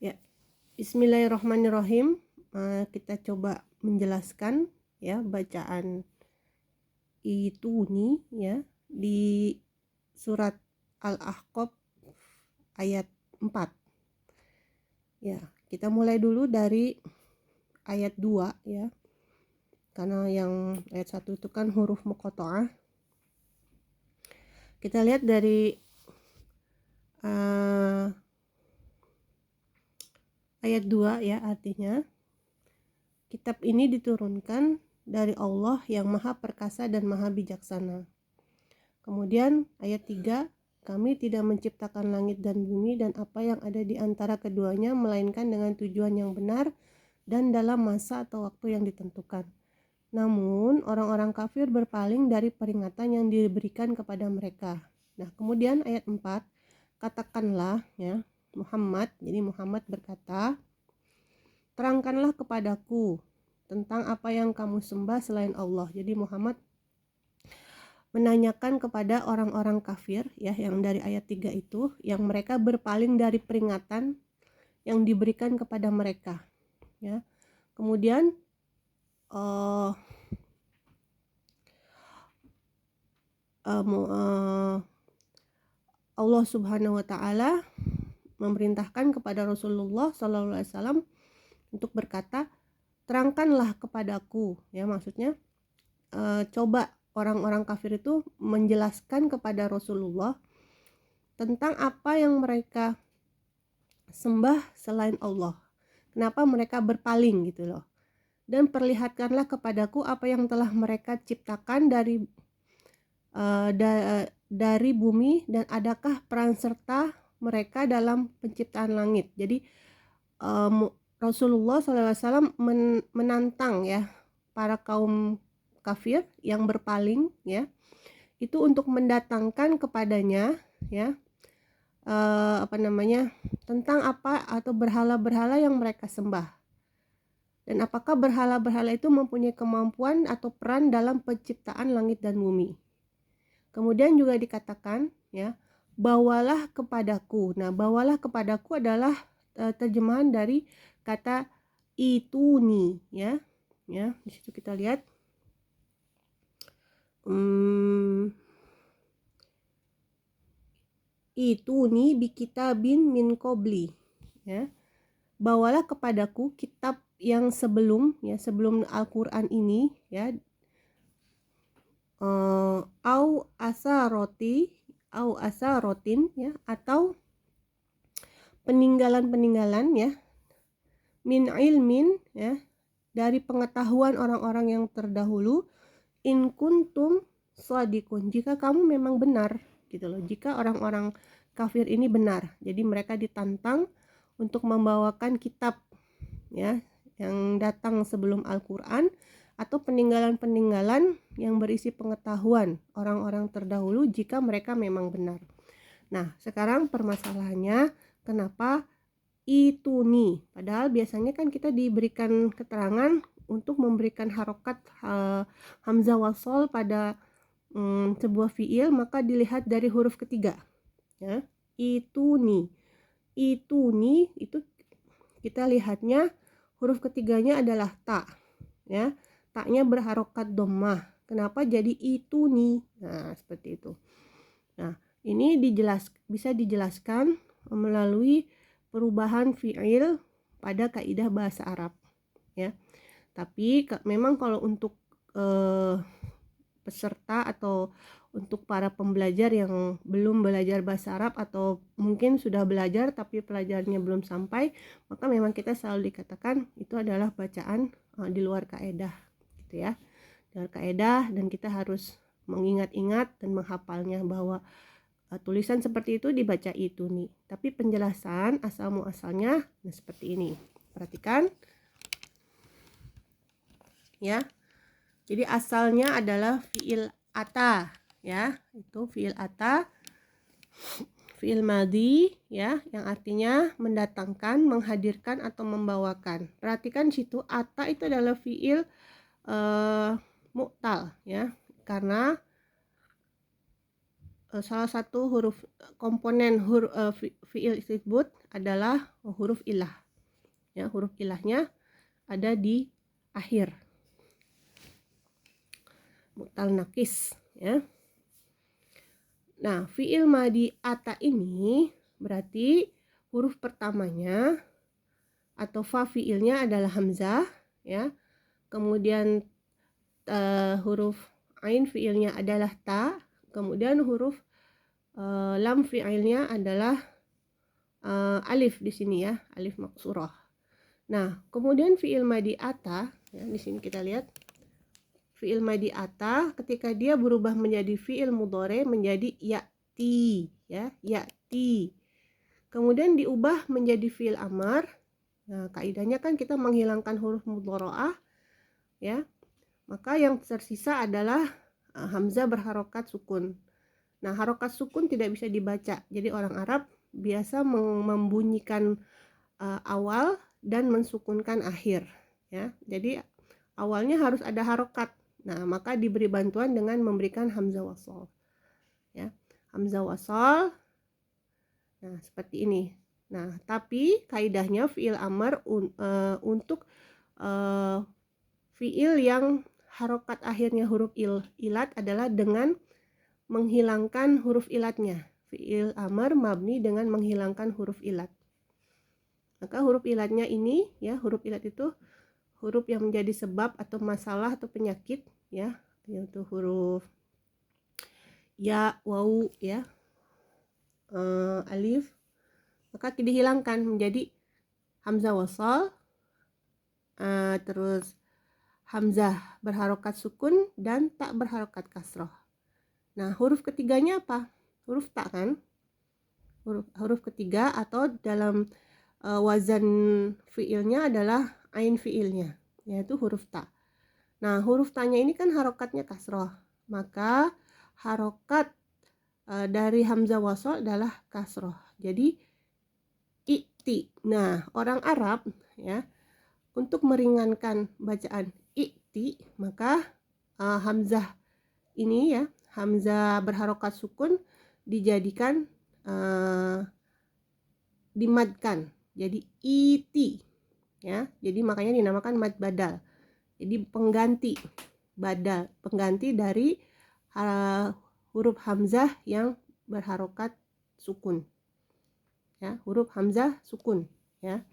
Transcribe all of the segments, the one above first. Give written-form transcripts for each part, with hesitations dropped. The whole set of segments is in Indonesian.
Ya, Bismillahirrahmanirrahim. Kita coba menjelaskan ya bacaan itu nih ya di surat Al-Ahqaf ayat 4. Ya, kita mulai dulu dari ayat 2 ya. Karena yang ayat 1 itu kan huruf muqatta'ah. Kita lihat dari ayat 2 ya, artinya kitab ini diturunkan dari Allah yang Maha Perkasa dan Maha Bijaksana. Kemudian ayat 3, kami tidak menciptakan langit dan bumi dan apa yang ada di antara keduanya melainkan dengan tujuan yang benar dan dalam masa atau waktu yang ditentukan. Namun orang-orang kafir berpaling dari peringatan yang diberikan kepada mereka. Nah, kemudian ayat 4, katakanlah ya Muhammad, jadi Muhammad berkata, terangkanlah kepadaku tentang apa yang kamu sembah selain Allah. Jadi Muhammad menanyakan kepada orang-orang kafir ya yang dari ayat 3 itu, yang mereka berpaling dari peringatan yang diberikan kepada mereka ya. Kemudian Allah Subhanahu wa taala memerintahkan kepada Rasulullah sallallahu alaihi wasallam untuk berkata, terangkanlah kepadaku ya, maksudnya coba orang-orang kafir itu menjelaskan kepada Rasulullah tentang apa yang mereka sembah selain Allah. Kenapa mereka berpaling gitu loh. Dan perlihatkanlah kepadaku apa yang telah mereka ciptakan dari bumi, dan adakah peran serta mereka dalam penciptaan langit. Jadi Rasulullah SAW menantang ya para kaum kafir yang berpaling ya, itu untuk mendatangkan kepadanya ya tentang apa atau berhala-berhala yang mereka sembah, dan apakah berhala-berhala itu mempunyai kemampuan atau peran dalam penciptaan langit dan bumi. Kemudian juga dikatakan ya, bawalah kepadaku. Nah, bawalah kepadaku adalah terjemahan dari kata ituni ya. Ya, di situ kita lihat ituni bi kitabin min qabli ya. Bawalah kepadaku kitab yang sebelum ya, sebelum Al-Qur'an ini ya, au asarotin ya, atau peninggalan-peninggalan ya, min ilmin ya, dari pengetahuan orang-orang yang terdahulu, in kuntum shadikun, jika kamu memang benar gitu loh, jika orang-orang kafir ini benar. Jadi mereka ditantang untuk membawakan kitab ya yang datang sebelum Al-Qur'an, atau peninggalan-peninggalan yang berisi pengetahuan orang-orang terdahulu jika mereka memang benar. Nah, sekarang permasalahannya kenapa itu nih? Padahal biasanya kan kita diberikan keterangan untuk memberikan harokat hamzah wasol pada sebuah fiil, maka dilihat dari huruf ketiga ya. Itu nih itu kita lihatnya huruf ketiganya adalah ta ya. Taknya berharokat dhammah. Kenapa jadi itu nih? Nah, seperti itu. Nah, ini bisa dijelaskan melalui perubahan fiil pada kaidah bahasa Arab ya. Tapi memang kalau untuk peserta atau untuk para pembelajar yang belum belajar bahasa Arab, atau mungkin sudah belajar tapi pelajarannya belum sampai, maka memang kita selalu dikatakan itu adalah bacaan di luar kaidah gitu ya, di luar kaidah, dan kita harus mengingat-ingat dan menghafalnya bahwa tulisan seperti itu dibaca itu nih. Tapi penjelasan asal muasalnya seperti ini. Perhatikan ya. Jadi asalnya adalah fiil ata ya, itu fiil ata, fiil madhi ya, yang artinya mendatangkan, menghadirkan atau membawakan. Perhatikan situ, ata itu adalah fiil mu'tal ya, karena salah satu huruf komponen fiil tersebut adalah huruf ilah. Ya, huruf ilahnya ada di akhir. Mu'tal nakis, ya. Nah, fiil madi ata ini berarti huruf pertamanya atau fa fiilnya adalah hamzah, ya. Kemudian huruf ain fiilnya adalah ta, kemudian huruf lam fiilnya adalah alif di sini, ya, alif maksurah. Nah, kemudian fiil madi ata, ya, di sini kita lihat fiil madi ata ketika dia berubah menjadi fiil mudhari menjadi ya'ti, ya, ya'ti. Kemudian diubah menjadi fiil amar. Nah, kaidahnya kan kita menghilangkan huruf mudhari'ah, ya. Maka yang tersisa adalah hamzah berharokat sukun. Nah, harokat sukun tidak bisa dibaca. Jadi orang Arab biasa membunyikan awal dan mensukunkan akhir, ya. Jadi awalnya harus ada harokat. Nah, maka diberi bantuan dengan memberikan hamzah wasal, ya. Hamzah wasal. Nah, seperti ini. Nah, tapi kaidahnya fiil amar untuk fiil yang harokat akhirnya huruf ilat adalah dengan menghilangkan huruf ilatnya. Fiil amar mabni dengan menghilangkan huruf ilat. Maka huruf ilatnya ini, ya, huruf ilat itu huruf yang menjadi sebab atau masalah atau penyakit, ya, yaitu huruf ya, wawu, ya, alif, maka dihilangkan menjadi hamzah wasal, terus hamzah berharokat sukun dan tak berharokat kasroh. Nah, huruf ketiganya apa? Huruf ta, kan? Huruf ketiga atau dalam wazan fiilnya adalah ain fiilnya, yaitu huruf ta. Nah, huruf tanya ini kan harokatnya kasroh, maka harokat dari hamzah wasal adalah kasroh. Jadi i'ti. Nah, orang Arab, ya, untuk meringankan bacaan i'ti, maka hamzah ini, ya, hamzah berharokat sukun dijadikan dimadkan jadi iti, ya. Jadi makanya dinamakan mad badal. Jadi pengganti badal, pengganti dari huruf hamzah yang berharokat sukun, ya, huruf hamzah sukun, ya.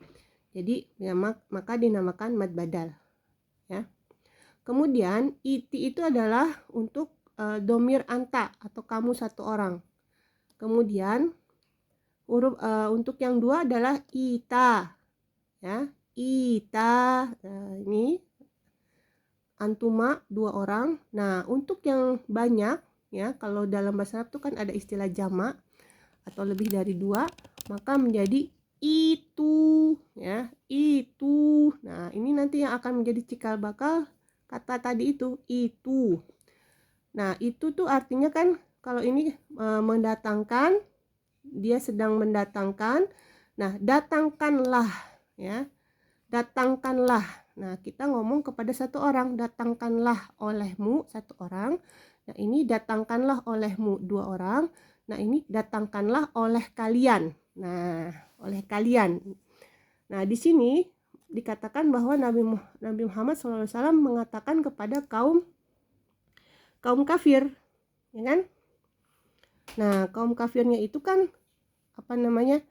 Jadi ya, maka dinamakan mad badal, ya. Kemudian iti itu adalah untuk domir anta atau kamu satu orang. Kemudian huruf untuk yang dua adalah ita, ya, ita. Ini antuma, dua orang. Nah, untuk yang banyak, ya, kalau dalam bahasa Arab itu kan ada istilah jamak atau lebih dari dua, maka menjadi itu, ya, itu. Nah, ini nanti yang akan menjadi cikal bakal kata tadi itu. Nah, itu tuh artinya kan kalau ini mendatangkan, dia sedang mendatangkan. Nah, datangkanlah, ya, datangkanlah. Nah, kita ngomong kepada satu orang, datangkanlah olehmu satu orang. Nah, ini datangkanlah olehmu dua orang. Nah, ini datangkanlah oleh kalian. Nah, oleh kalian. Nah, di sini dikatakan bahwa Nabi Muhammad SAW mengatakan kepada kaum kafir, ya kan? Nah, kaum kafirnya itu kan apa namanya,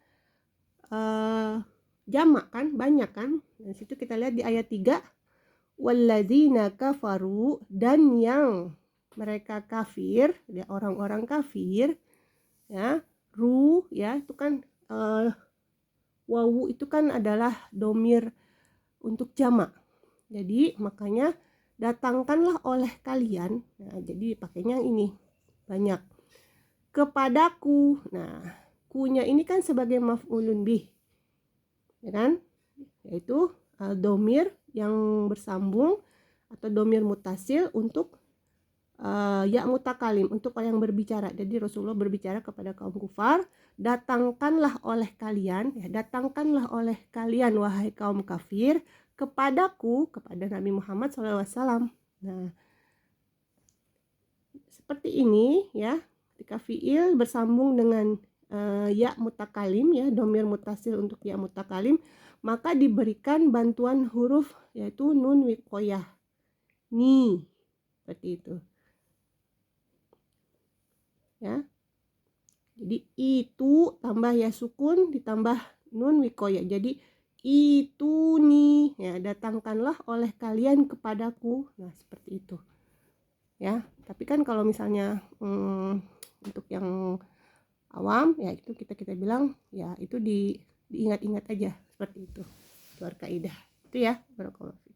jamak kan, banyak kan. Di situ kita lihat di ayat 3, walladzina kafaru, dan yang mereka kafir, ya, orang-orang kafir, ya. Ya, itu kan wawu itu kan adalah domir untuk jamak. Jadi makanya datangkanlah oleh kalian. Nah, jadi pakainya ini banyak. Kepadaku. Nah, kunya ini kan sebagai maf'ulun bih, ya kan, yaitu domir yang bersambung atau domir mutasil untuk ya mutakalim, untuk yang berbicara. Jadi Rasulullah berbicara kepada kaum kufar, datangkanlah oleh kalian, ya, datangkanlah oleh kalian wahai kaum kafir kepadaku, kepada Nabi Muhammad SAW. Nah, seperti ini, ya. ketika fiil bersambung dengan ya mutakalim, ya domir mutasil untuk ya mutakalim, maka diberikan bantuan huruf yaitu nun wiqoyah, ni, seperti itu ya. Jadi itu tambah ya sukun ditambah nun wiqoyah, jadi itu nih ya, datangkanlah oleh kalian kepadaku. Nah seperti itu ya. Tapi kan kalau misalnya untuk yang awam ya itu kita bilang ya itu diingat-ingat aja seperti itu, keluar kaidah itu ya. Barakallahu.